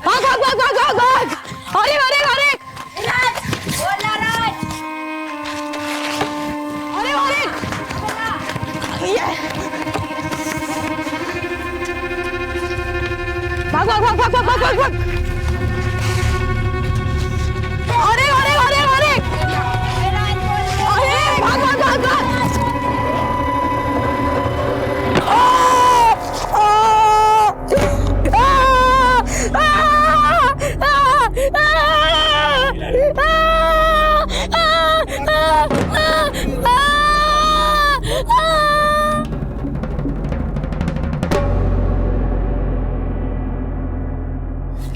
भाग भाग भाग भाग भाग भाग। अरे अरे अरे राज, बोला राज। अरे अरे ये भाग भाग भाग भाग भाग भाग भाग। अरे अरे अरे अरे अरे भाग भाग भाग भाग।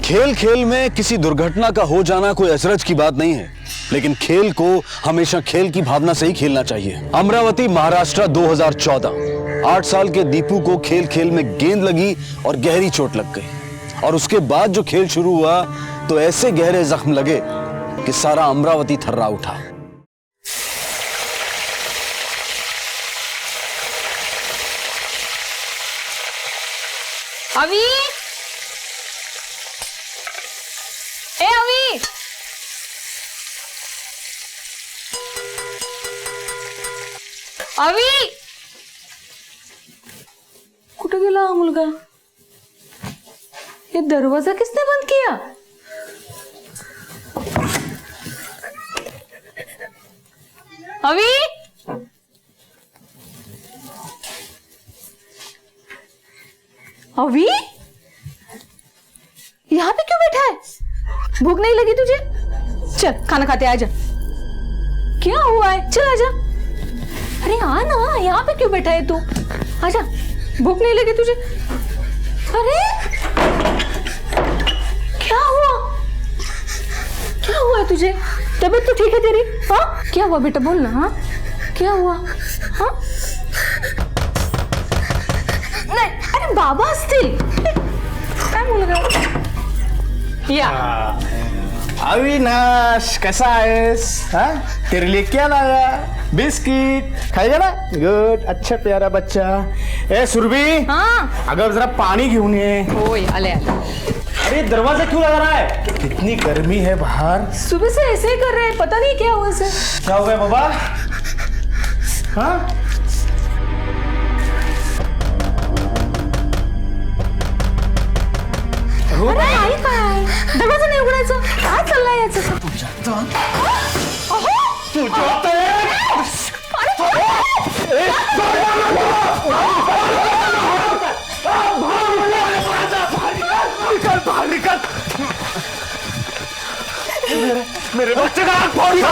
खेल खेल में किसी दुर्घटना का हो जाना कोई अचरज की बात नहीं है, लेकिन खेल को हमेशा खेल की भावना से ही खेलना चाहिए। अमरावती महाराष्ट्र 2014। 8 साल के दीपू को खेल खेल में गेंद लगी और गहरी चोट लग गई, और उसके बाद जो खेल शुरू हुआ तो ऐसे गहरे जख्म लगे कि सारा अमरावती थर्रा उठा। अभी ए अवी, अवी कुठे गेला हा मुलगा? ये दरवाजा किसने बंद किया? अवी अवी यहाँ पे क्यों बैठा है? भूख नहीं लगी तुझे? चल खाना खाते आजा। क्या हुआ है? चल आजा। अरे आ ना, यहाँ पे क्यों बैठा है तू? आजा, भूख नहीं लगी तुझे? अरे क्या हुआ? क्या हुआ है तुझे? तबीयत तो ठीक है तेरी? हाँ क्या हुआ बेटा, बोल ना। हाँ क्या हुआ? हाँ नाही, अरे बाबा असतील। काय मुलगा? या अविनाश, कैसा आहेस? हाँ तेरे लिए क्या लाया? बिस्किट खाएगा ना? गुड, अच्छा प्यारा बच्चा। ए सुरभि, हाँ अगर जरा पानी घेऊन ये। ओए आले आले। अरे दरवाजा क्यों लगा रहा है? कितनी गर्मी है बाहर। सुबह से ऐसे ही कर रहे हैं, पता नहीं क्या हुआ इसे। क्या हो गया बाबा? हाँ अरे आई काय? दरवाजा नाही उघडायचं? काय चाललंय याचं? मेरे बच्चे का हाथ फोड़ दिया।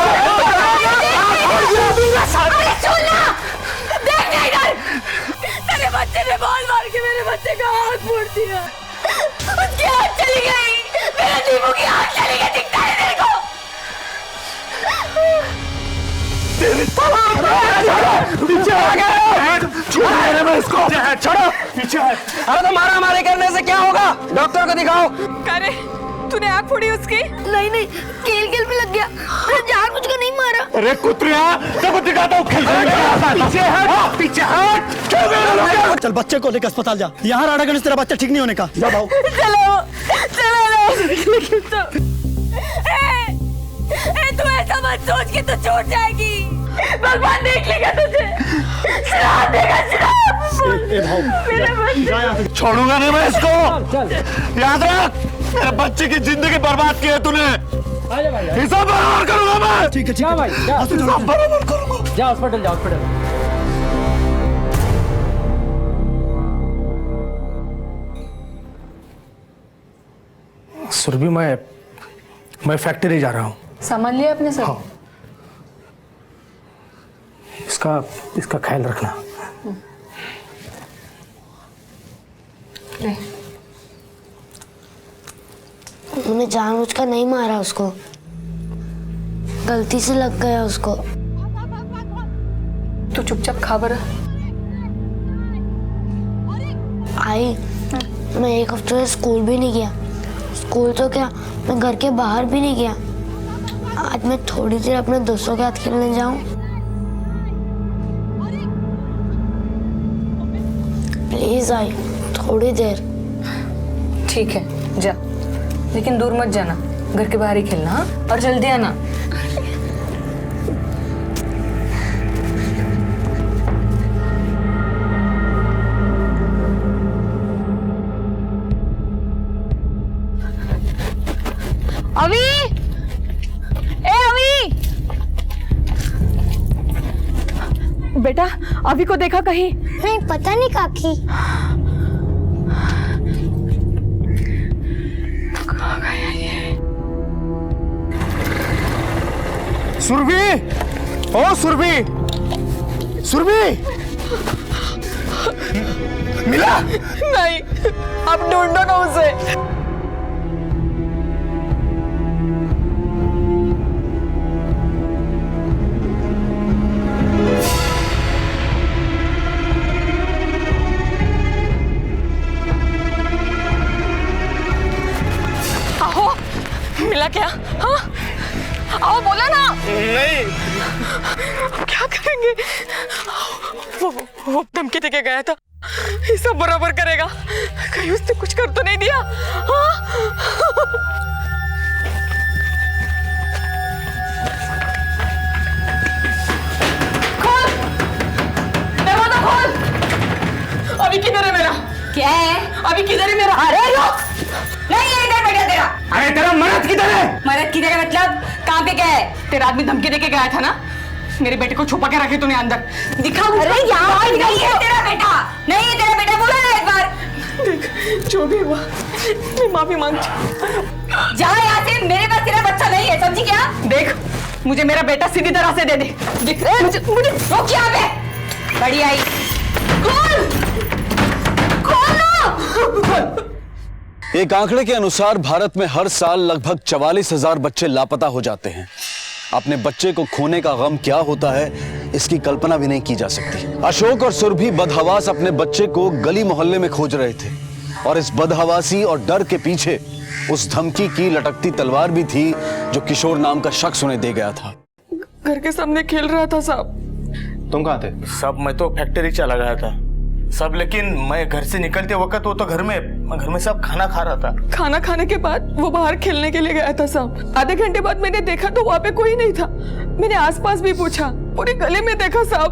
तेरे बच्चे ने बॉल मार के मेरे बच्चे का हाथ फोड़ दिया। उसकी आँख चली गई, मेरे दीपू की आँख चली गई, दिखता है तेरे को? पीछे आ गया। इसको छोड़ो, पीछे है। अरे तो मारा मारी करने से क्या होगा? डॉक्टर को दिखाओ। अरे तूने आँख फोड़ी उसकी? नहीं नहीं, खेल खेल में लग गया, जानबूझकर नहीं मारा। अरे कुत्रिया, जब दिखाता हूँ खेल पीछे हट, पीछे हट। चल बच्चे को लेकर अस्पताल जा। यहाँ राडा गणेश, तेरा बच्चा ठीक नहीं होने का। जा भाऊ। चलो चलो। तू ऐसा मत सोच कि तू छूट जाएगी। भगवान देख लेगा तुझे, श्राप देगा, श्राप। मेरे बच्चे छोड़ूंगा नहीं मैं इसको। याद रख, मेरे बच्चे की जिंदगी बर्बाद की है तूने। हिसाब बराबर करूंगा मैं। ठीक है भाई, हिसाब बराबर करूंगा। जा हॉस्पिटल, जा हॉस्पिटल। सुरभि, मैं फैक्ट्री जा रहा हूँ। सामान लिया अपने सब? हाँ। इसका ख्याल रखना। उन्होंने जानबूझकर नहीं मारा उसको, गलती से लग गया उसको। तू चुपचाप खा बरं। आई, मैं 1 हफ्ते से स्कूल भी नहीं गया। स्कूल तो क्या, मैं घर के बाहर भी नहीं गया। आज मैं थोड़ी देर अपने दोस्तों के साथ खेलने जाऊं? प्लीज आई, थोड़ी देर। ठीक है जा, लेकिन दूर मत जाना, घर के बाहर ही खेलना। हाँ, और जल्दी आना। अभी, ए अभी, बेटा अभी को देखा कहीं? नहीं, पता नहीं काकी। सुरभि, ओ सुरभि, सुरभि, मिला? नहीं, अब ढूंढो ना उसे। आओ, मिला क्या? हाँ, आओ बोला ना। नहीं। क्या करेंगे? वो धमकी देके गया था, ये सब बराबर करेगा। कहीं उसने कुछ कर तो नहीं दिया? हाँ? खोल, दरवाजा खोल। अभी किधर है मेरा? क्या है? अभी किधर है मेरा? अरे रुक, नहीं है इधर बेटा तेरा। अरे तेरा मर्द किधर है? मरद किधर है मतलब? कहाँ पे गया है? तेरा आदमी धमकी देके गया था ना, मेरे बेटे को छुपा के रखे तूने अंदर। दिखा। अरे यहाँ नहीं है तेरा बेटा, नहीं है तेरा बेटा, बोला ना एक बार। देख, जो भी हुआ मैं माफी मांगती हूँ। जा यहाँ से, मेरे पास तेरा बच्चा नहीं है, समझी क्या? देख, मुझे मेरा बेटा सीधी तरह से दे दे। देख, मुझे रोक यहाँ पे। बड़ी आई, खोल, खोल ना। एक आंकड़े के अनुसार भारत में हर साल लगभग 44,000 बच्चे लापता हो जाते हैं। अपने बच्चे को खोने का गम क्या होता है, इसकी कल्पना भी नहीं की जा सकती। अशोक और सुरभि बदहवास अपने बच्चे को गली मोहल्ले में खोज रहे थे, और इस बदहवासी और डर के पीछे उस धमकी की लटकती तलवार भी थी जो किशोर नाम का शख्स उन्हें दे गया था। घर के सामने खेल रहा था साहब। तुम कहाँ थे? सब मैं तो फैक्ट्री चला गया था सब, लेकिन मैं घर से निकलते वक्त वो तो घर में सब खाना खा रहा था। खाना खाने के बाद वो बाहर खेलने के लिए गया था साहब। आधे घंटे बाद मैंने देखा तो वहाँ पे कोई नहीं था। मैंने आसपास भी पूछा, पूरे गले में देखा साहब,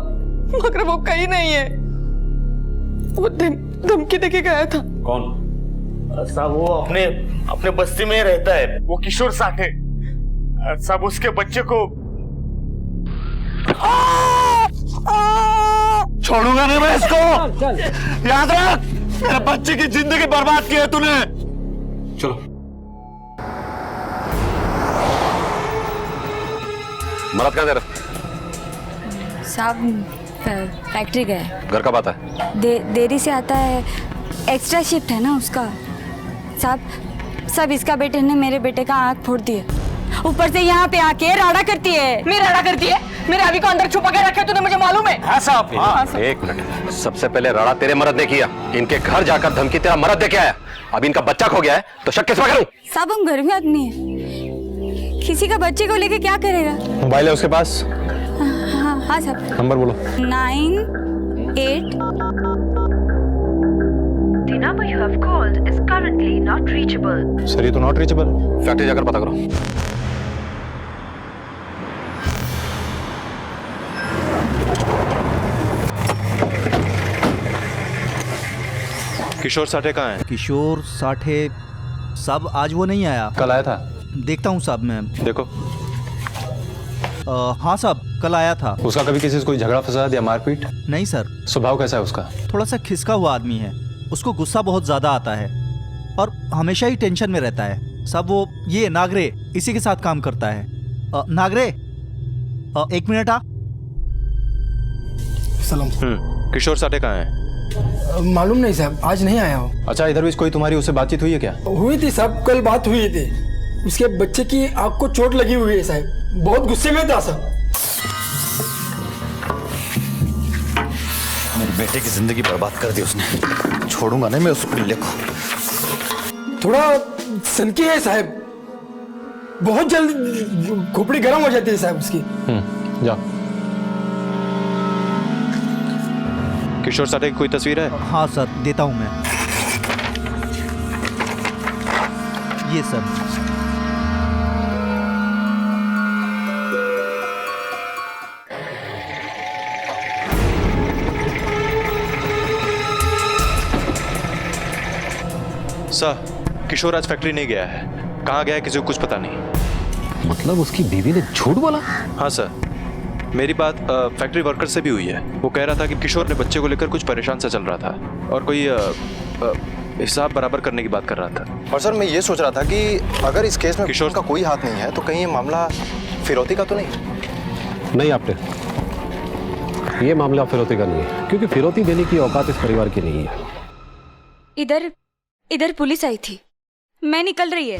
मगर वो कहीं नहीं है। वो धमकी देके गया था। कौन? साहब वो अपने बस्ती में रहता है, वो किशोर साठे साहब। उसके बच्चे को छोड़ूंगा नहीं मैं इसको। याद रख, मेरे बच्चे की जिंदगी बर्बाद की है तूने। चलो मदद कर दे रहा। साहब फैक्ट्री गए। घर कब आता है? देरी से आता है, एक्स्ट्रा शिफ्ट है ना उसका। साहब इसका बेटे ने मेरे बेटे का आँख फोड़ दिया, ऊपर से यहाँ पे आके राड़ा करती है। मेरा राड़ा करती है? मेरे अभी को अंदर छुपा के रखे तूने, मुझे मालूम है। हाँ साहब, हाँ। एक मिनट, सबसे पहले राड़ा तेरे मर्द ने किया, इनके घर जाकर धमकी तेरा मर्द दे के आया। अब इनका बच्चा खो गया है तो शक किस पर करूं? साहब हम घर में आदमी है, किसी का बच्चे को लेके क्या करेगा? मोबाइल है उसके पास? हाँ साहब। नंबर बोलो। 98। The number you have called is currently not reachable. Sir ये तो नॉट रीचेबल। फैक्ट्री जाकर पता करो। किशोर साठे कहाँ है? किशोर साठे साहब आज वो नहीं आया। कल आया था? देखता हूँ साहब मैं। देखो। हाँ साहब कल आया था। उसका कभी किसी से कोई झगड़ा फसाद या मारपीट? नहीं सर। स्वभाव कैसा है उसका? थोड़ा सा खिसका हुआ आदमी है, उसको गुस्सा बहुत ज्यादा आता है और हमेशा ही टेंशन में रहता है। साहब वो ये नागरे इसी के साथ काम करता है। नागरे एक मिनट आ। सलाम। किशोर साठे कहाँ है? मालूम नहीं साहब, आज नहीं आया हो। अच्छा, इधर भी कोई तुम्हारी उससे बातचीत हुई है क्या? हुई थी साहब, कल बात हुई थी। उसके बच्चे की आंख को चोट लगी हुई है साहब, बहुत गुस्से में था साहब। मेरे बेटे की जिंदगी बर्बाद कर दी उसने, छोड़ूंगा नहीं मैं उस पिल्ले को। थोड़ा सनकी है साहब, बहुत जल्द खोपड़ी गर्म हो जाती है साहब उसकी। जाओ। किशोर साठे की कोई तस्वीर है? हाँ सर देता हूँ मैं। ये सर। सर, किशोर आज फैक्ट्री नहीं गया है। कहाँ गया है किसी को कुछ पता नहीं। मतलब उसकी बीवी ने झूठ बोला? हाँ सर, मेरी बात फैक्ट्री वर्कर से भी हुई है। वो कह रहा था कि किशोर ने बच्चे को लेकर कुछ परेशान सा चल रहा था और कोई हिसाब बराबर करने की बात कर रहा था। और सर मैं ये सोच रहा था कि अगर इस केस में किशोर का कोई हाथ नहीं है तो कहीं ये मामला फिरौती का तो नहीं? नहीं आपने, ये मामला फिरौती का नहीं है, क्योंकि फिरौती देने की औकात इस परिवार की नहीं है। इधर पुलिस आई थी, मैं निकल रही है।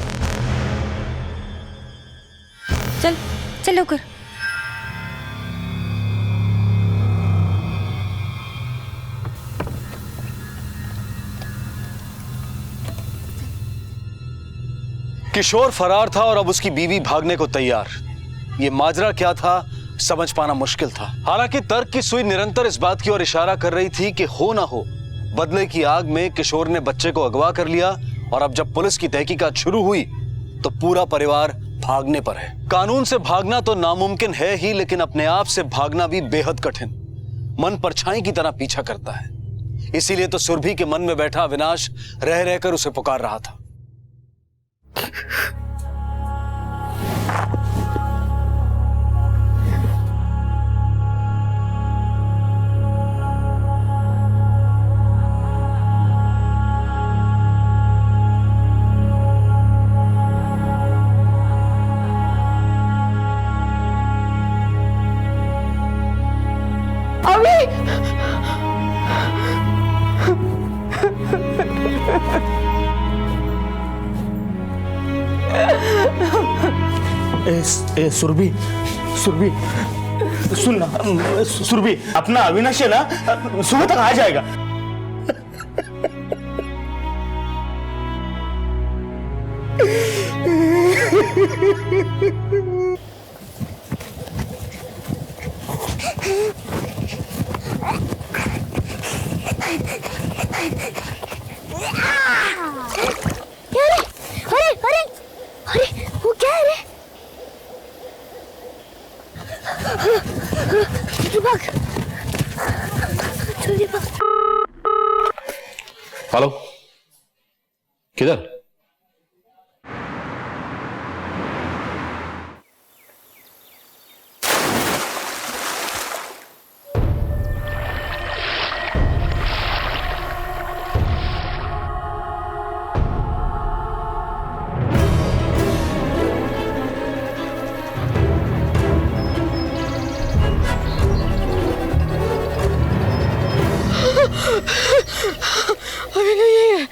चल चल होकर। किशोर फरार था और अब उसकी बीवी भागने को तैयार। ये माजरा क्या था समझ पाना मुश्किल था। हालांकि तर्क की सुई निरंतर इस बात की ओर इशारा कर रही थी कि हो ना हो बदले की आग में किशोर ने बच्चे को अगवा कर लिया और अब जब पुलिस की तहकीकात शुरू हुई तो पूरा परिवार भागने पर है। कानून से भागना तो नामुमकिन है ही, लेकिन अपने आप से भागना भी बेहद कठिन, मन परछाई की तरह पीछा करता है। इसीलिए तो सुरभि के मन में बैठा अविनाश रह रहकर उसे पुकार रहा था। ए सुरभि, सुरभि सुन ना, सुरभि अपना अविनाश है ना सुबह तक आ जाएगा। अरे वो क्या है रे? जल्दी भाग। हेलो, किधर? अभी नहीं है।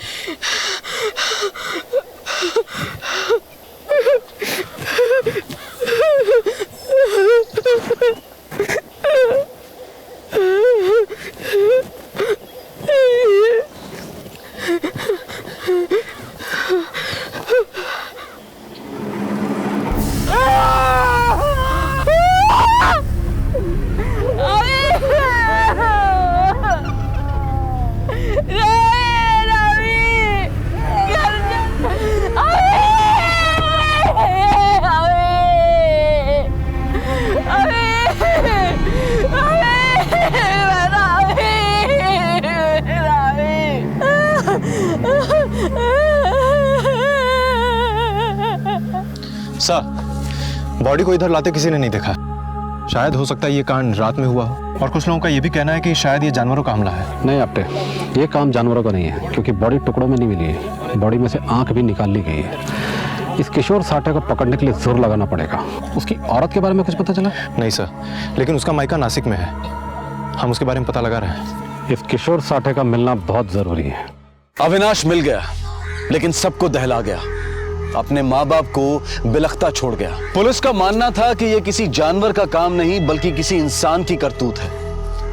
सर, बॉडी को इधर लाते किसी ने नहीं देखा। शायद हो सकता है ये कांड रात में हुआ हो, और कुछ लोगों का ये भी कहना है कि शायद ये जानवरों का हमला है। नहीं आपटे, ये काम जानवरों का नहीं है, क्योंकि बॉडी टुकड़ों में नहीं मिली है, बॉडी में से आंख भी निकाल ली गई है। इस किशोर साठे को पकड़ने के लिए जोर लगाना पड़ेगा। उसकी औरत के बारे में कुछ पता चला? नहीं सर, लेकिन उसका मायका नासिक में है, हम उसके बारे में पता लगा रहे हैं। इस किशोर साठे का मिलना बहुत जरूरी है। अविनाश मिल गया, लेकिन सबको दहला गया, अपने माँ बाप को बिलखता छोड़ गया। पुलिस का मानना था कि यह किसी जानवर का काम नहीं बल्कि किसी इंसान की करतूत है।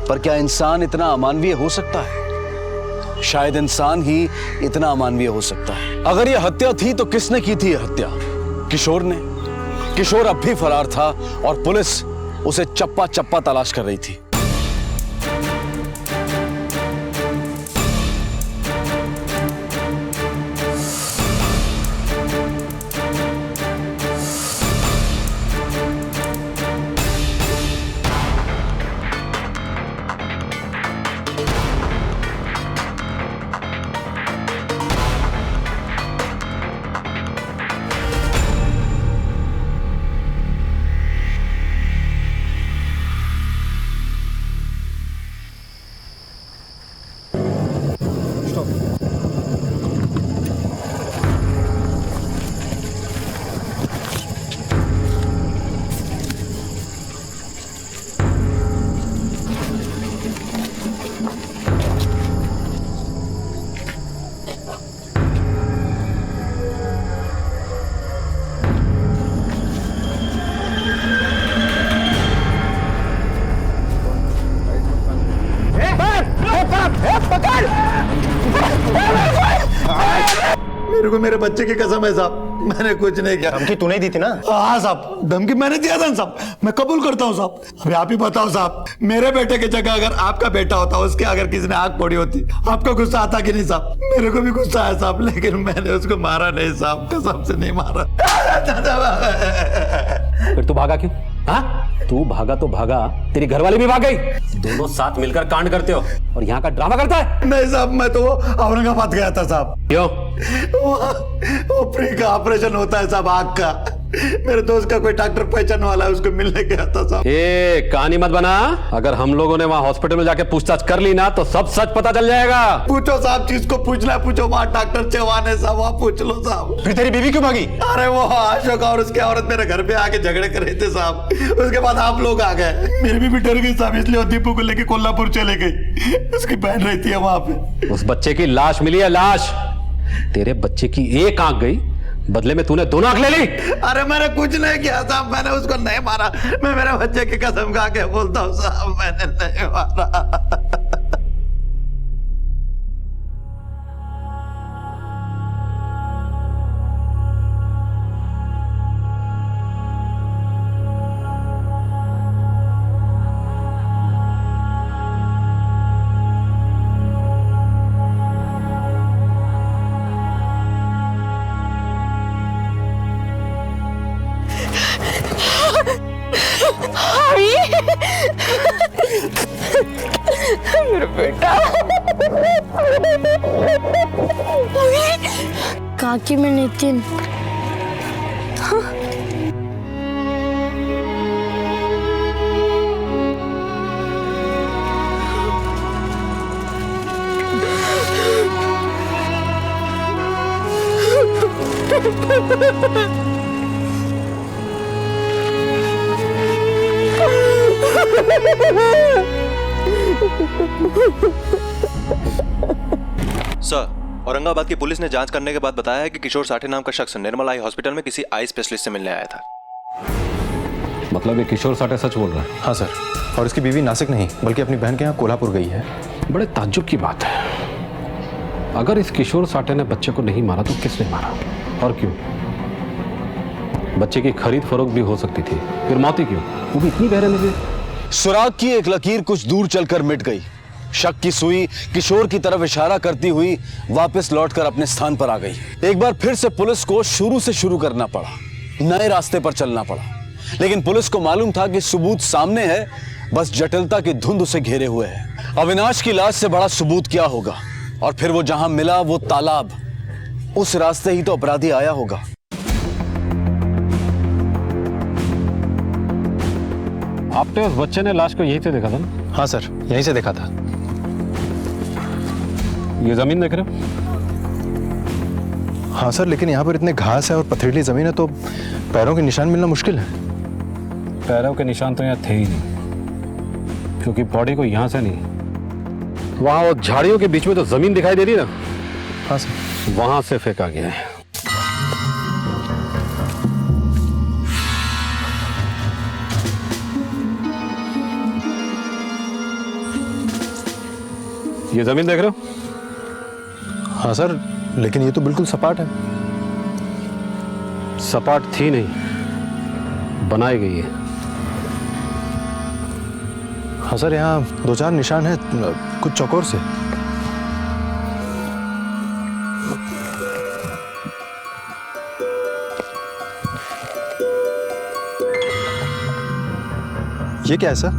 पर क्या इंसान इतना अमानवीय हो सकता है? शायद इंसान ही इतना अमानवीय हो सकता है। अगर यह हत्या थी तो किसने की थी यह हत्या? किशोर ने। किशोर अब भी फरार था और पुलिस उसे चप्पा चप्पा तलाश कर रही थी। मेरे को मेरे बच्चे की कसम है साहब, मैंने कुछ नहीं किया। धमकी तूने दी थी ना? हाँ साहब, धमकी मैंने दिया था साहब, मैं कबूल करता हूँ साहब। अभी आप ही बताओ साहब, मेरे बेटे की जगह अगर आपका बेटा होता, उसके अगर किसी ने आंख फोड़ी होती, आपको गुस्सा आता कि नहीं साहब? मेरे को भी गुस्सा है साहब, लेकिन मैंने उसको मारा नहीं साहब, कसम से नहीं मारा। फिर तू भागा क्यों? हाँ, तू भागा तो भागा, तेरी घरवाली भी भाग गई। दोनों साथ मिलकर कांड करते हो और यहाँ का ड्रामा करता है। नहीं साहब, मैं तो औरंगाबाद गया था साहब। क्यों? वो फ्री का ऑपरेशन होता है साहब, आँख का। मेरे दोस्त का कोई डॉक्टर पहचान वाला है, उसको मिलने गया था साहब। ये कहानी मत बना। अगर हम लोगों ने वहाँ हॉस्पिटल में जाके पूछताछ कर ली ना, तो सब सच पता चल जाएगा। पूछो साहब, जिसको पूछना है पूछो, वहाँ डॉक्टर चौहान है साहब, वहाँ पूछ लो साहब। फिर तेरी बीवी क्यों भागी? अरे वो अशोक और उसकी औरत मेरे घर पे आके झगड़े कर रहे थे साहब, उसके बाद आप लोग आ गए। मेरी बीवी डर गई साहब, इसलिए दीपू को लेके कोल्हापुर चले गई। उसकी बहन रहती है वहाँ पे। उस बच्चे की लाश मिली है, लाश। तेरे बच्चे की एक आंख गई, बदले में तूने दोनों आंख ले ली। अरे मैंने कुछ नहीं किया साहब, मैंने उसको नहीं मारा। मैं मेरे बच्चे की कसम खा के बोलता हूँ साहब, मैंने नहीं मारा। मेरा बेटा। काकी में नितिन। सर, औरंगाबाद की पुलिस ने जांच करने के बाद बताया है कि किशोर साठे नाम का शख्स निर्मल आई हॉस्पिटल में किसी आई स्पेशलिस्ट से मिलने आया था। मतलब ये किशोर साठे सच बोल रहा है? हाँ सर, और इसकी बीवी नासिक नहीं बल्कि अपनी बहन के यहाँ कोल्हापुर गई है। बड़े ताज्जुब की बात है। अगर इस किशोर साठे ने बच्चे को नहीं मारा तो किसने मारा और क्यों? बच्चे की खरीद फरोख्त भी हो सकती थी, फिर मौत ही क्यों? वो भी इतनी गहरे में। सुराग की एक लकीर कुछ दूर चलकर मिट गई। शक की सुई किशोर की तरफ इशारा करती हुई वापस लौटकर अपने स्थान पर आ गई। एक बार फिर से पुलिस को शुरू से शुरू करना पड़ा, नए रास्ते पर चलना पड़ा। लेकिन पुलिस को मालूम था कि सबूत सामने है, बस जटिलता की धुंध उसे घेरे हुए है। अविनाश की लाश से बड़ा सबूत क्या होगा? और फिर वो जहां मिला वो तालाब, उस रास्ते ही तो अपराधी आया होगा। आपने उस बच्चे ने लाश को यहीं से देखा था ना? हाँ सर, यहीं से देखा था। ये जमीन देख रहे हो? हाँ सर, लेकिन यहाँ पर इतने घास है और पथरीली जमीन है तो पैरों के निशान मिलना मुश्किल है। पैरों के निशान तो यहाँ थे ही नहीं, क्योंकि बॉडी को यहाँ से नहीं, वहाँ वो झाड़ियों के बीच में तो जमीन दिखाई दे रही ना। हाँ सर, वहां से फेंका गया है। ये जमीन देख रहे हो? हाँ सर, लेकिन ये तो बिल्कुल सपाट है। सपाट थी नहीं, बनाई गई है। हाँ सर, यहाँ दो चार निशान है कुछ चौकोर से। ये क्या है सर?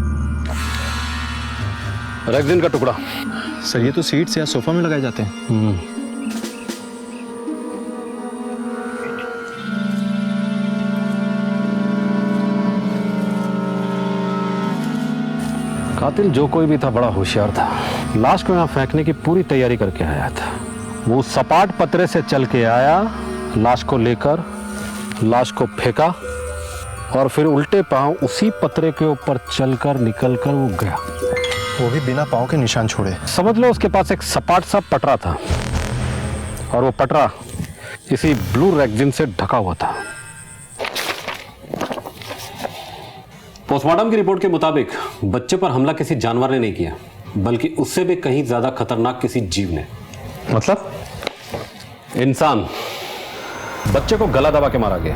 रेक्सिन का टुकड़ा। सर ये तो सीट्स या सोफा में लगाए जाते हैं। कातिल जो कोई भी था बड़ा होशियार था। लाश को यहाँ फेंकने की पूरी तैयारी करके आया था। वो सपाट पतरे से चल के आया, लाश को लेकर लाश को फेंका और फिर उल्टे पांव उसी पतरे के ऊपर चलकर निकलकर वो गया, वो भी बिना पांव के निशान छोड़े। समझ लो उसके पास एक सपाट सा पटरा था और वो पटरा इसी ब्लू रेक्सिन से ढका हुआ था। पोस्टमार्टम की रिपोर्ट के मुताबिक बच्चे पर हमला किसी जानवर ने नहीं किया, बल्कि उससे भी कहीं ज्यादा खतरनाक किसी जीव ने। मतलब? इंसान। बच्चे को गला दबा के मारा गया।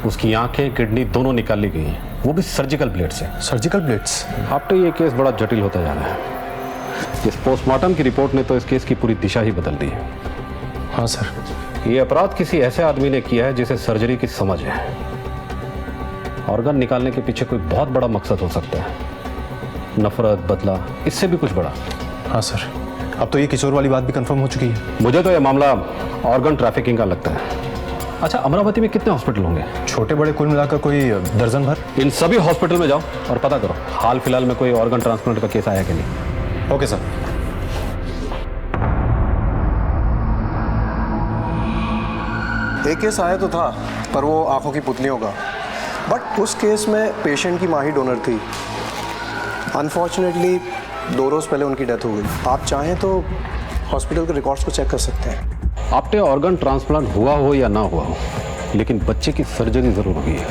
उसकी आंखें किडनी दोनों निकाल ली गई, वो भी सर्जिकल ब्लेड से। Surgical blades? आफ्टर ये केस बड़ा जटिल होता जा रहा है। इस पोस्टमार्टम की रिपोर्ट ने तो इस केस की पूरी दिशा ही बदल दी है। हाँ सर। ये अपराध किसी ऐसे आदमी ने किया है जिसे सर्जरी की समझ है। ऑर्गन निकालने के पीछे कोई बहुत बड़ा मकसद हो सकता है, नफरत, बदला, इससे भी कुछ बड़ा। हाँ सर, अब तो ये किशोर वाली बात भी कंफर्म हो चुकी है। मुझे तो यह मामला ऑर्गन ट्रैफिकिंग का लगता है। अच्छा, अमरावती में कितने हॉस्पिटल होंगे? छोटे बड़े कुल मिलाकर कोई दर्जन भर। इन सभी हॉस्पिटल में जाओ और पता करो हाल फिलहाल में कोई ऑर्गन ट्रांसप्लांट का केस आया कि नहीं। Okay sir. एक केस आया तो था, पर वो आंखों की पुतलियों का। बट उस केस में पेशेंट की मां ही डोनर थी। अनफॉर्चुनेटली 2 रोज पहले उनकी डेथ हो गई। आप चाहें तो हॉस्पिटल के रिकॉर्ड्स को चेक कर सकते हैं। आपने ऑर्गन ट्रांसप्लांट हुआ हो या ना हुआ हो, लेकिन बच्चे की सर्जरी जरूर हुई है,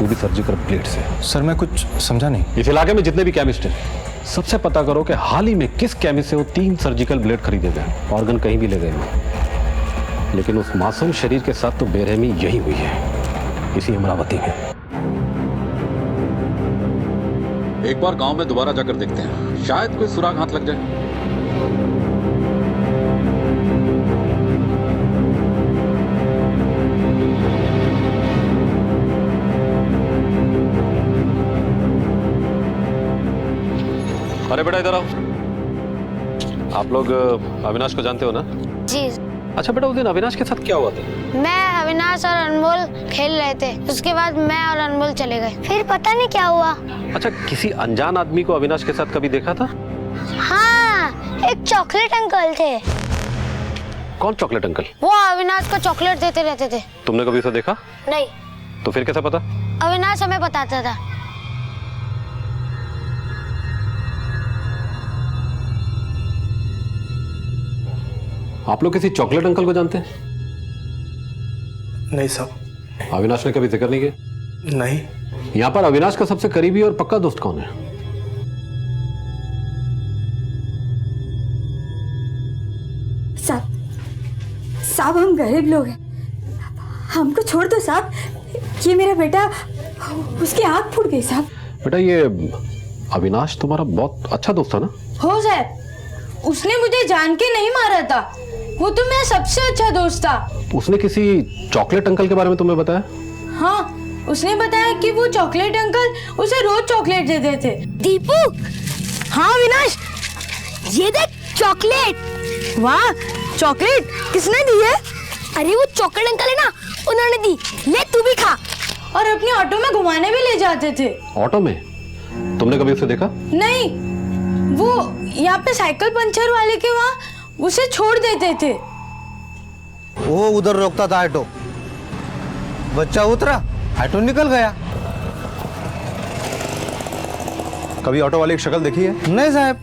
वो भी सर्जिकल ब्लेड से। सर मैं कुछ समझा नहीं। इस इलाके में जितने भी केमिस्ट हैं, सबसे पता करो कि हाल ही में किस केमिस्ट से वो 3 सर्जिकल ब्लेड खरीदे गए, ऑर्गन कहीं भी ले गए हो। लेकिन उस मासूम शरीर के साथ तो बेरहमी यही हुई है, इसी अमरावती में। एक बार गांव में दोबारा जाकर देखते हैं, शायद कोई सुराग हाथ लग जाए। अरे बेटा इधर आओ। आप लोग अविनाश को जानते हो ना? जी। अच्छा बेटा, उस दिन अविनाश के साथ क्या हुआ था? मैं, अविनाश और अनमोल खेल रहे थे। उसके बाद मैं और अनमोल चले गए। फिर पता नहीं क्या हुआ। अच्छा, किसी अनजान आदमी को अविनाश के साथ कभी देखा था? हाँ, एक चॉकलेट अंकल थे। कौन चॉकलेट अंकल? वो अविनाश को चॉकलेट देते रहते थे। तुमने कभी उसे देखा? नहीं। तो फिर कैसे पता? अविनाश हमें बताता था। आप लोग किसी चॉकलेट अंकल को जानते हैं? नहीं साहब। अविनाश ने कभी जिक्र नहीं किया? नहीं। यहाँ पर अविनाश का सबसे करीबी और पक्का दोस्त कौन है? साहब हम गरीब लोग हैं, हमको छोड़ दो साहब। ये मेरा बेटा, उसकी आंख फूट गई साहब। बेटा ये अविनाश तुम्हारा बहुत अच्छा दोस्त था ना? हो साहब, उसने मुझे जान के नहीं मारा था, वो तो मेरा सबसे अच्छा दोस्त था। उसने किसी चॉकलेट अंकल के बारे में तुम्हें बताया? हाँ, उसने बताया कि वो चॉकलेट अंकल उसे रोज चॉकलेट देते थे। दीपू। हाँ अविनाश, ये देख चॉकलेट। वाह, चॉकलेट किसने दी है? अरे वो चॉकलेट अंकल है ना, उन्होंने दी। ले तू भी खा। और अपने ऑटो में घुमाने भी ले जाते थे। ऑटो में? तुमने कभी उसे देखा? नहीं, वो यहाँ पे साइकिल पंचर वाले के वहाँ उसे छोड़ देते थे। वो उधर रोकता था ऑटो, बच्चा उतरा, ऑटो निकल गया। कभी ऑटो वाले की शक्ल देखी है? नहीं साहब,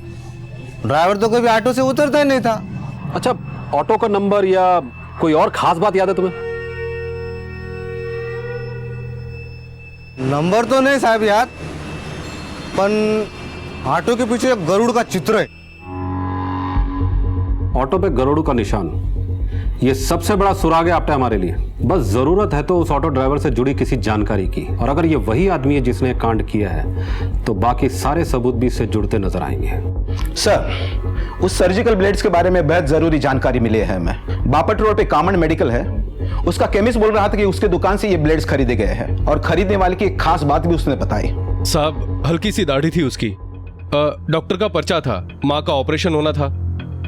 ड्राइवर तो कभी ऑटो से उतरता ही नहीं था। अच्छा, ऑटो का नंबर या कोई और खास बात याद है तुम्हें? नंबर तो नहीं साहब याद, पर ऑटो के पीछे एक गरुड़ का चित्र है। ऑटो पे गरुड़ का निशान, ये सबसे बड़ा सुराग है आपने हमारे लिए। बस जरूरत है तो उस ऑटो ड्राइवर से जुड़ी किसी जानकारी की, और अगर ये वही आदमी है जिसने कांड किया है तो बाकी सारे सबूत भी इससे जुड़ते नजर आएंगे। सर, उस सर्जिकल ब्लेड्स के बारे में बेहद जरूरी जानकारी मिली है हमें। बापट रोड पे कॉमन मेडिकल है, उसका केमिस्ट बोल रहा था कि उसके दुकान से ये ब्लेड्स खरीदे गए हैं, और खरीदने वाले की एक खास बात भी उसने बताई। साहब, हल्की सी दाढ़ी थी उसकी, डॉक्टर का पर्चा था, माँ का ऑपरेशन होना था,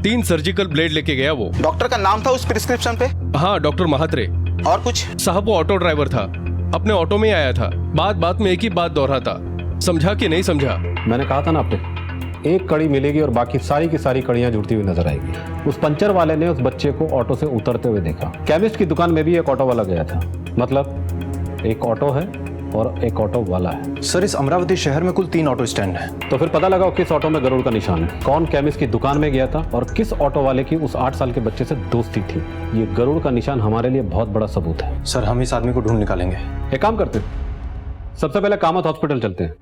3 सर्जिकल ब्लेड लेके गया वो। डॉक्टर का नाम था उस प्रिस्क्रिप्शन पे? हाँ, डॉक्टर महात्रे। और कुछ? साहब वो ऑटो ड्राइवर था, अपने ऑटो में आया था, बात बात में एक ही बात दोहराता, समझा कि नहीं समझा? मैंने कहा था ना आपने, एक कड़ी मिलेगी और बाकी सारी की सारी कड़ियां जुड़ती हुई नजर आएगी। उस पंचर वाले ने उस बच्चे को ऑटो से उतरते हुए देखा। केमिस्ट की दुकान में भी एक ऑटो वाला गया था, मतलब एक ऑटो है और एक ऑटो वाला है। सर, इस अमरावती शहर में कुल 3 ऑटो स्टैंड हैं। तो फिर पता लगाओ किस ऑटो में गरुड़ का निशान है, कौन केमिस्ट की दुकान में गया था और किस ऑटो वाले की उस 8 साल के बच्चे से दोस्ती थी। ये गरुड़ का निशान हमारे लिए बहुत बड़ा सबूत है। सर, हम इस आदमी को ढूंढ निकालेंगे। एक काम करते हैं, सबसे पहले कामत हॉस्पिटल चलते हैं।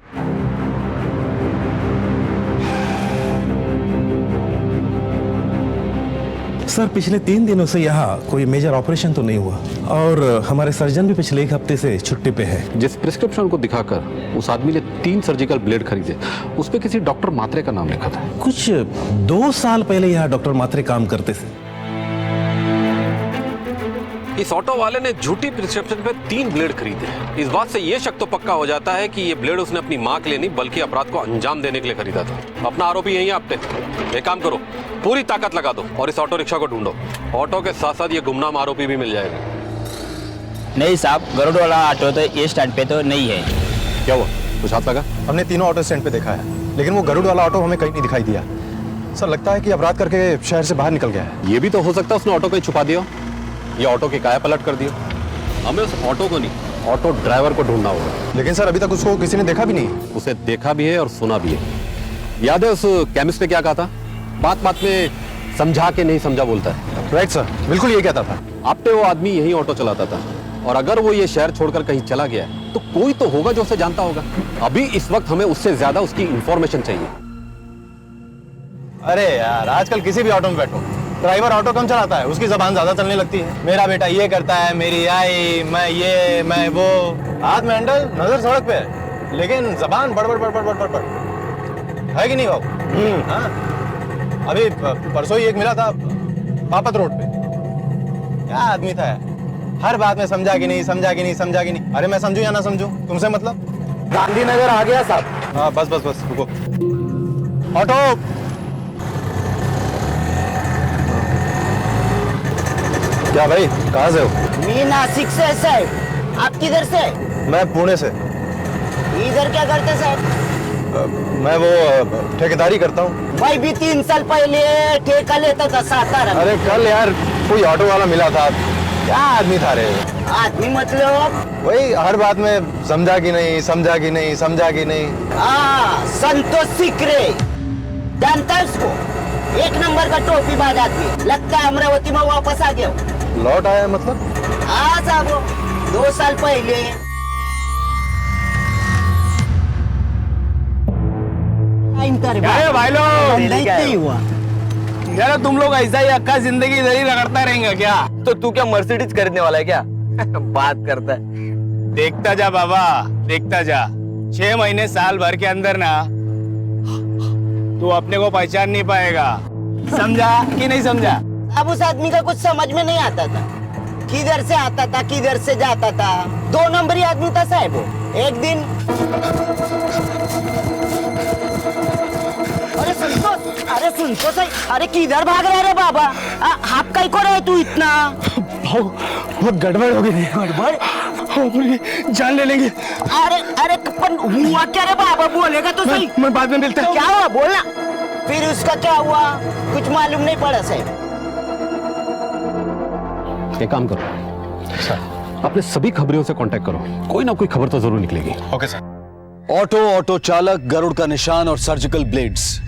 सर पिछले 3 दिनों से यहाँ कोई मेजर ऑपरेशन तो नहीं हुआ और हमारे सर्जन भी पिछले 1 हफ्ते से छुट्टी पे है। जिस प्रिस्क्रिप्शन को दिखाकर उस आदमी ने 3 सर्जिकल ब्लेड खरीदे, उस पे किसी डॉक्टर मात्रे का नाम लिखा था। कुछ 2 साल पहले यहाँ डॉक्टर मात्रे काम करते थे। इस ऑटो वाले ने झूठी प्रिस्क्रिप्शन पे 3 ब्लेड खरीदे। इस बात से ये शक तो पक्का हो जाता है कि ये ब्लेड उसने अपनी माँ के लिए नहीं बल्कि अपराध को अंजाम देने के लिए खरीदा था। अपना आरोपी यही है आप पे। एक काम करो, पूरी ताकत लगा दो और इस ऑटो रिक्शा को ढूंढो। ऑटो के साथ साथ ये गुमनाम आरोपी भी मिल जाएगा। नहीं साहब, गरुड़ वाला ऑटो तो ये स्टैंड पे तो नहीं है। क्या हुआ, कुछ हाथ लगा? हमने तीनों ऑटो स्टैंड पे देखा है, लेकिन वो गरुड़ वाला ऑटो हमें कहीं नहीं दिखाई दिया। सर लगता है कि अपराध करके शहर से बाहर निकल गया है। ये भी तो हो सकता है उसने ऑटो को ही छुपा दिया, ये ऑटो की काया पलट कर दिया। हमें उस ऑटो को नहीं, ऑटो ड्राइवर को ढूंढना होगा। लेकिन सर अभी तक उसको किसी ने देखा भी नहीं। उसे देखा भी है और सुना भी है। याद है उस केमिस्ट ने क्या कहा था? बात बात में समझा के नहीं समझा बोलता है। राइट सर, बिल्कुल ये कहता था। आपने वो आदमी यही ऑटो चलाता था और अगर वो ये शहर छोड़कर कहीं चला गया तो कोई तो होगा जो उसे जानता होगा। अभी इस वक्त हमें उससे ज्यादा उसकी इंफॉर्मेशन चाहिए। अरे यार, आजकल किसी भी ऑटो में बैठो, ड्राइवर ऑटो कम चलाता है, उसकी जबान ज्यादा चलने लगती है। मेरा बेटा ये करता है, मेरी आई, मैं ये, मैं वो। हाथ में हैंडल, नजर सड़क पे, लेकिन जबान बड़बड़ बड़बड़ बड़बड़ बड़ है कि नहीं बाबू? हाँ, अभी परसों ही एक मिला था पापत रोड पे। क्या आदमी था, हर बात में समझा कि नहीं, समझा कि नहीं, समझा कि नहीं। अरे मैं समझू या ना समझू, तुमसे मतलब। गांधीनगर आ गया साहब। हाँ बस बस बस, रुको। ऑटो। क्या भाई, कहाँ से हो? मैं नासिक से है साहब। आप किधर से? मैं पुणे से। इधर क्या करते साहब? मैं वो ठेकेदारी करता हूँ। भाई भी 3 साल पहले ठेका लेता था सातारा में। अरे कल यार कोई ऑटो वाला मिला था। क्या आदमी था रे? आदमी मतलब वही हर बात में समझा कि नहीं, समझा कि नहीं, समझा कि नहीं। हाँ, संतोष सिकरे, जानता है उसको? 1 नंबर का टोपी बाज आदमी। लगता है अमरावती में वापस आ गया। लौट आया मतलब? हाँ साहब, 2 साल पहले। अरे भाई लोग, नहीं हुआ यार तुम लोग ऐसा ही अक्का जिंदगी इधर ही रगड़ता रहेंगे क्या? तो तू क्या मर्सिडीज खरीदने वाला है क्या? बात करता है। देखता जा बाबा, देखता जा। 6 महीने साल भर के अंदर ना तू अपने को पहचान नहीं पाएगा। समझा कि नहीं समझा? अब उस आदमी का कुछ समझ में नहीं आता था। किधर से आता था, किधर से जाता था। 2 नंबरी आदमी था साहब वो। एक दिन अरे सुन तो सही। अरे किधर भाग रहा है रे बाबा? हाथ कहीं को रहे तू इतना? बहुत गड़बड़ हो गई। गड़बड़? जान ले लेंगे। अरे अरे पर हुआ क्या रे बाबा? बोलेगा तो सही। मैं बाद में मिलता हूँ। क्या हुआ बोलना। फिर उसका क्या हुआ कुछ मालूम नहीं पड़ा साहब। एक काम करो, अपने सभी खबरों से कांटेक्ट करो, कोई ना कोई खबर तो जरूर निकलेगी। Okay sir. ऑटो चालक, गरुड़ का निशान और सर्जिकल ब्लेड्स।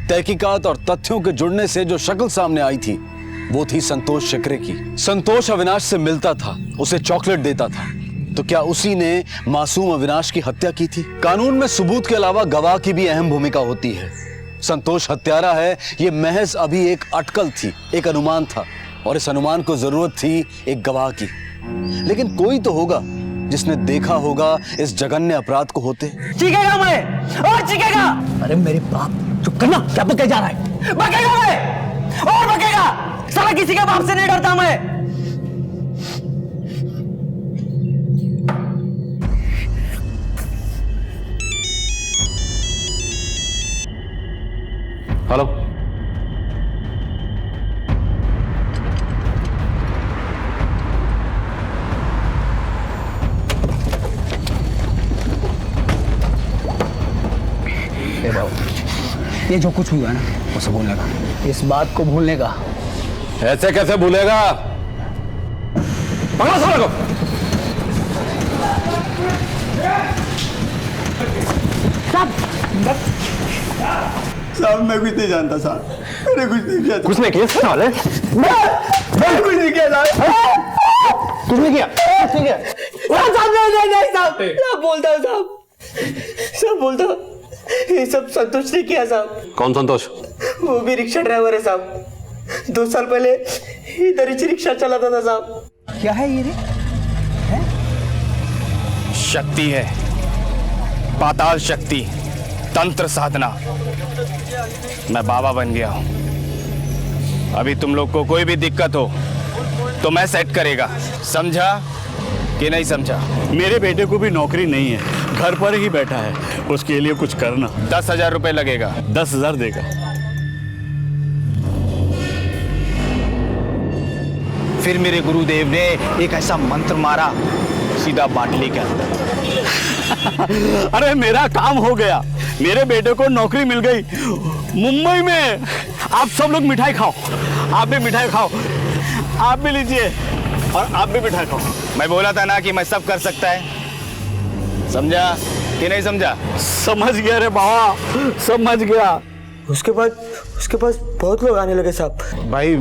तहकीकात और तथ्यों के जुड़ने से जो शक्ल सामने आई थी वो थी संतोष शिकरे की। संतोष अविनाश से मिलता था, उसे चॉकलेट देता था। तो क्या उसी ने मासूम अविनाश की हत्या की थी? कानून में सबूत के अलावा गवाह की भी अहम भूमिका होती है। संतोष हत्यारा है, ये महज अभी एक अटकल थी, एक अनुमान था और इस अनुमान को जरूरत थी एक गवाह की। लेकिन कोई तो होगा जिसने देखा होगा इस जघन्य अपराध को होते। चीखेगा मैं और चीखेगा। अरे मेरे बाप, चुप करना। क्या बके जा रहा है? बकेगा मैं और बकेगा। साला किसी के बाप से नहीं डरता मैं। हेलो, ये जो कुछ हुआ ना उसे भूलने का, इस बात को भूलने का। ऐसे कैसे भूलेगा? पकड़ो साले को। साहब मैं कुछ नहीं जानता साहब, मैंने कुछ नहीं किया। कुछ नहीं किया साले? मैं कुछ नहीं किया साहब। कुछ नहीं किया? नहीं साहब, सब बोलता हूँ साहब, सब बोलता हूँ। ये सब संतोष ने किया साहब। कौन संतोष? वो भी रिक्शा ड्राइवर है साहब। 2 साल पहले इधर ही रिक्शा चलाता था साहब। क्या है ये रे? शक्ति है, पाताल शक्ति, तंत्र साधना। मैं बाबा बन गया हूं। अभी तुम लोग को कोई भी दिक्कत हो तो मैं सेट करेगा, समझा कि नहीं समझा? मेरे बेटे को भी नौकरी नहीं है, घर पर ही बैठा है, उसके लिए कुछ करना। 10,000 रुपए लगेगा। 10,000 देगा। फिर मेरे गुरुदेव ने एक ऐसा मंत्र मारा, सीधा बाटली के अंदर। अरे मेरा काम हो गया, मेरे बेटे को नौकरी मिल गई मुंबई में। आप सब लोग मिठाई खाओ, आप भी मिठाई खाओ, आप भी लीजिए और आप भी मिठाई खाओ। मैं बोला था ना कि मैं सब कर सकता है, समझा कि नहीं समझा? समझ गया रे बाबा, समझ गया। उसके बाद उसके पास बहुत लोग आने लगे साहब। भाई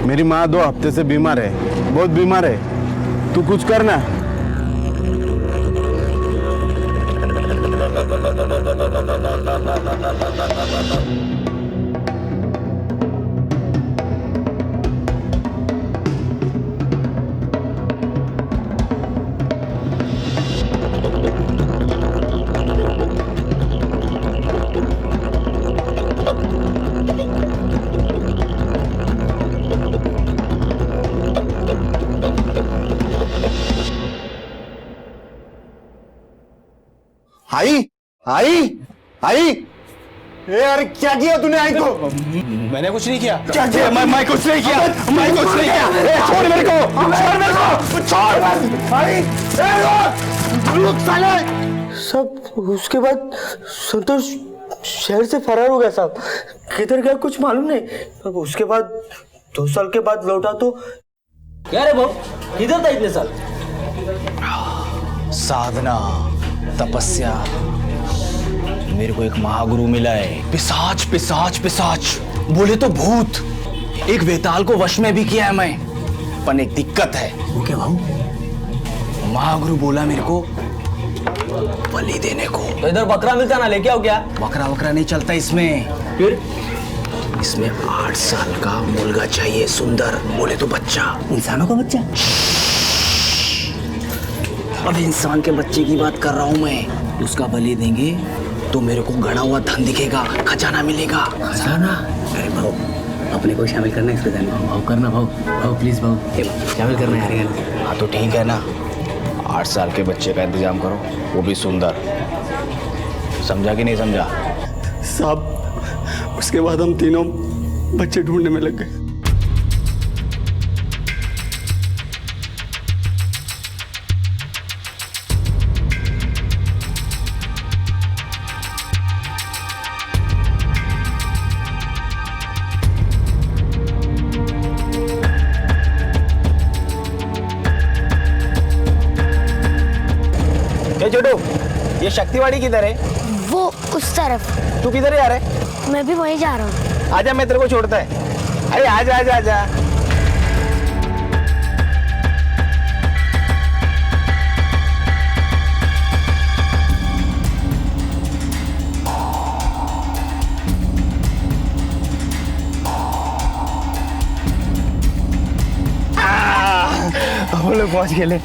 मेरी माँ 2 हफ्ते से बीमार है, बहुत बीमार है, तू कुछ करना। आई यार, क्या किया तूने आई को? मैंने कुछ नहीं किया। क्या किया? मैं कुछ नहीं किया, मैं कुछ नहीं किया। छोड़ मेरे को, छोड़ मेरे को, छोड़। आई रुक साले। सब उसके बाद संतोष शहर से फरार हो गया साहब। किधर गया कुछ मालूम नहीं। अब उसके बाद 2 साल के बाद लौटा तो क्या रे बाबू, किधर था इतने साल? साधना, तपस्या। मेरे को एक महागुरु मिला है। पिशाच पिशाच पिशाच बोले तो भूत। एक वेताल को वश में भी किया है मैं, पर एक दिक्कत है। वो क्या भाऊ? महागुरु बोला मेरे को बलि देने को। तो इधर बकरा मिलता ना, लेके आओ क्या? बकरा वकरा नहीं चलता इसमें। फिर इसमें 8 साल का मुर्गा चाहिए, सुंदर, बोले तो बच्चा। इंसानों का बच्चा? अब इंसान के बच्चे की बात कर रहा हूं मैं। उसका बलि देंगे तो मेरे को गड़ा हुआ धन दिखेगा, खजाना मिलेगा। खजाना? अरे भाऊ, अपने को शामिल करना है इसके धन में। भाऊ करना, भाऊ भाऊ प्लीज भाऊ शामिल करना है यार। हाँ तो ठीक है ना, 8 साल के बच्चे का इंतजाम करो, वो भी सुंदर। समझा कि नहीं समझा? साहब उसके बाद हम तीनों बच्चे ढूंढने में लग गए। छोटू, ये शक्तिवाड़ी किधर है? वो उस तरफ। तू किधर जा रहा है? मैं भी वहीं जा रहा हूँ। आजा, मैं तेरे को छोड़ता है। अरे आजा आजा आजा। हम लोग पहुंच गए।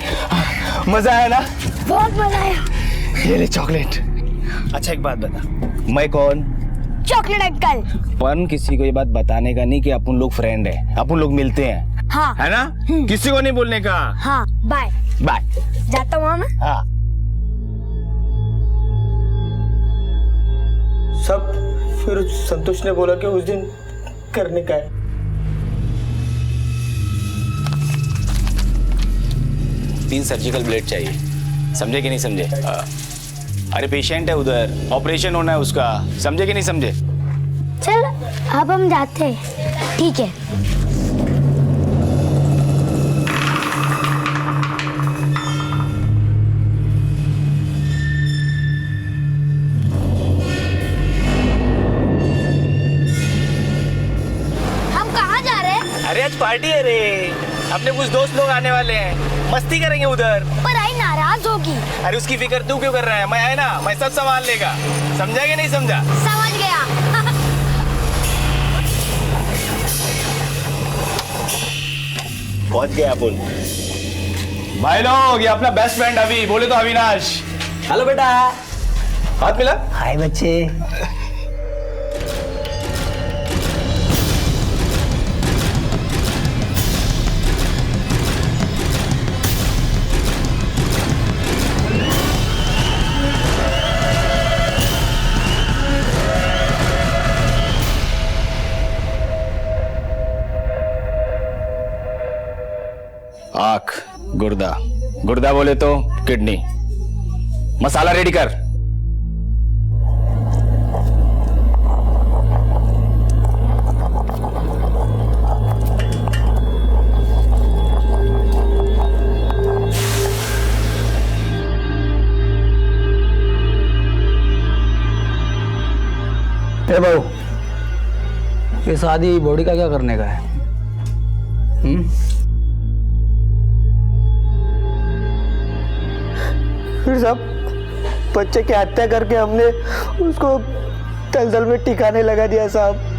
मजा आया ना? बहुत मजा आया। ये ले चॉकलेट। अच्छा एक बात बता, मैं कौन? Chocolate uncle. पर किसी को ये बात बताने का नहीं कि अपन लोग फ्रेंड है, अपन लोग मिलते हैं। हाँ। है ना? किसी को नहीं बोलने का। हाँ बाय। बाय। जाता हूँ मैं। हाँ। सब फिर संतोष ने बोला कि उस दिन करने का है। तीन सर्जिकल ब्लेड चाहिए, समझे कि नहीं समझे? अरे पेशेंट है उधर, ऑपरेशन होना है उसका, समझे कि नहीं समझे? चल अब हम जाते हैं। ठीक है। हम कहाँ जा रहे हैं? अरे आज पार्टी है रे, अपने कुछ दोस्त लोग आने वाले हैं, मस्ती करेंगे उधर। पर आई नाराज होगी। अरे उसकी फिक्र तू क्यों कर रहा है? मैं है ना, मैं सब संभाल लेगा। समझा कि नहीं समझा? समझ गया। पहुंच गए अपन। भाई लोग, ये अपना बेस्ट फ्रेंड अभी, बोले तो अविनाश। हेलो बेटा। हाथ मिला। हाय बच्चे। आँख, गुर्दा, गुर्दा बोले तो किडनी। मसाला रेडी कर। ए भाऊ, ये शादी बॉडी का क्या करने का है? फिर साहब, बच्चे की हत्या करके हमने उसको दलदल में टिकाने लगा दिया साहब।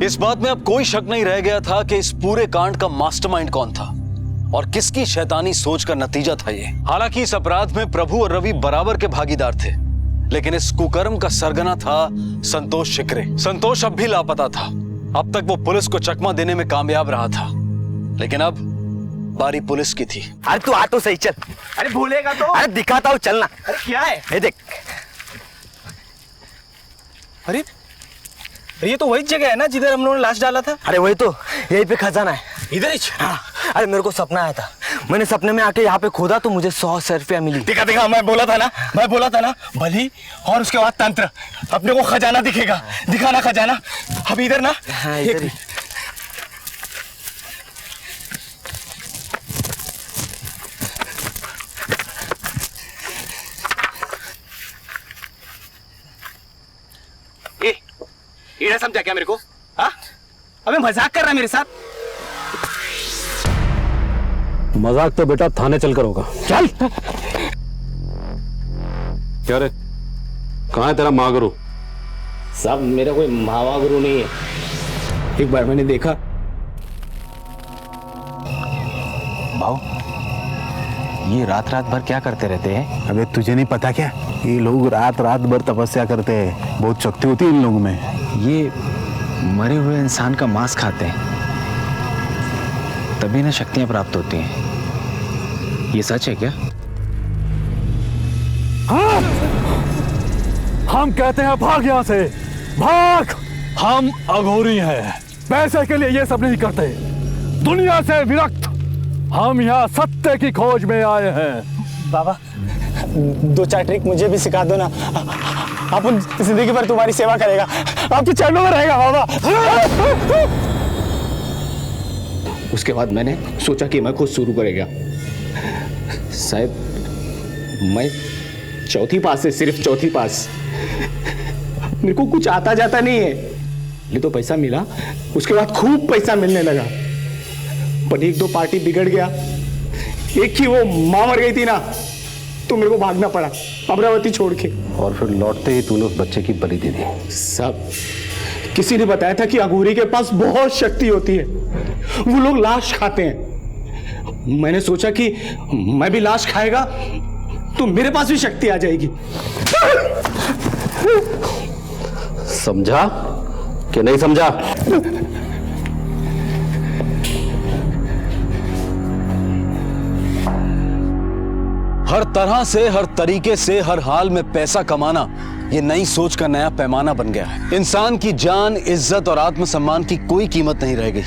इस बात में अब कोई शक नहीं रह गया था कि इस पूरे कांड का मास्टरमाइंड कौन था और किसकी शैतानी सोच का नतीजा था ये। हालांकि इस अपराध में प्रभु और रवि बराबर के भागीदार थे, लेकिन इस कुकर्म का सरगना था संतोष शिकरे। संतोष अब भी लापता था। अब तक वो पुलिस को चकमा देने में कामयाब रहा था, लेकिन अब बारी पुलिस की थी। अरे तू आ तो सही, चल। अरे भूलेगा तो। अरे दिखाता हूँ, चलना। अरे क्या है? ये देख। अरे ये तो वही जगह है ना जिधर हम लोगों ने लाश डाला था। अरे वही तो, यहीं पे खजाना है। इधर ही? हाँ। अरे मेरे को सपना आया था, मैंने सपने में आके यहाँ पे खोदा तो मुझे 100 रुपया मिली। देखा, मैं बोला था ना, बलि और उसके बाद तंत्र। अपने को खजाना दिखेगा, दिखाना खजाना। अब इधर ना। हाँ, इधर ही। ये समझा क्या मेरे को? हाँ? अबे मजाक कर रहा है मेरे साथ? मजाक तो बेटा थाने चलकर होगा। चल। क्या रे, कहाँ है तेरा महागुरु? साहब, मेरा कोई महागुरु नहीं है। एक बार मैंने देखा। भाऊ, ये रात भर क्या करते रहते हैं? अबे तुझे नहीं पता क्या? ये लोग रात भर तपस्या करते हैं। बहुत शक्ति होती है इन लोगों में। ये मरे हुए इंसान का मांस खाते हैं, तभी ना शक्तियां प्राप्त होती हैं। ये सच है क्या? हाँ! हम कहते हैं भाग यहां से, भाग। हम अघोरी हैं, पैसे के लिए ये सब नहीं करते। दुनिया से विरक्त हम यहाँ सत्य की खोज में आए हैं। बाबा, 2-4 ट्रिक मुझे भी सिखा दो ना। अपन जिंदगी भर तुम्हारी सेवा करेगा, आपके चरणों में रहेगा बाबा। उसके बाद मैंने सोचा कि मैं खुद शुरू करेगा। साहब, मैं चौथी पास है, सिर्फ चौथी पास। मेरे को कुछ आता जाता नहीं है। ये तो पैसा मिला, उसके बाद खूब पैसा मिलने लगा। पर 1-2 पार्टी बिगड़ गया। एक ही वो मां मर गई थी ना, तो मेरे को भागना पड़ा अमरावती छोड़ के। और फिर लौटते ही तूने उस बच्चे की बलि दे दी। सब किसी ने बताया था कि अघोरी के पास बहुत शक्ति होती है, वो लोग लाश खाते हैं। मैंने सोचा कि मैं भी लाश खाएगा तो मेरे पास भी शक्ति आ जाएगी। समझा कि नहीं समझा? हर तरह से, हर तरीके से, हर हाल में पैसा कमाना ये नई सोच का नया पैमाना बन गया है। इंसान की जान, इज्जत और आत्मसम्मान की कोई कीमत नहीं रह गई।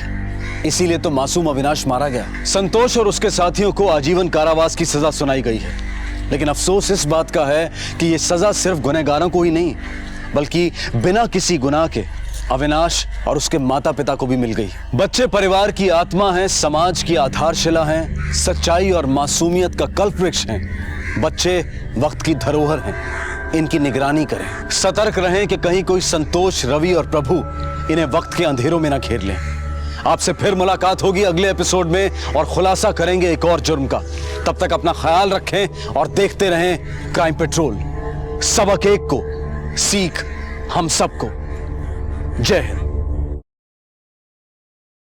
इसीलिए तो मासूम अविनाश मारा गया। संतोष और उसके साथियों को आजीवन कारावास की सजा सुनाई गई है। लेकिन अफसोस इस बात का है कि ये सजा सिर्फ गुनहगारों को ही नहीं बल्कि बिना किसी गुनाह के अविनाश और उसके माता पिता को भी मिल गई। बच्चे परिवार की आत्मा हैं, समाज की आधारशिला हैं, सच्चाई और मासूमियत का कल्पवृक्ष हैं। बच्चे वक्त की धरोहर हैं, इनकी निगरानी करें, सतर्क रहें कि कहीं कोई संतोष, रवि और प्रभु इन्हें वक्त के अंधेरों में ना घेर लें। आपसे फिर मुलाकात होगी अगले एपिसोड में और खुलासा करेंगे एक और जुर्म का। तब तक अपना ख्याल रखें और देखते रहें क्राइम पेट्रोल। सबक एक को, सीख हम सबको। जय हिंद।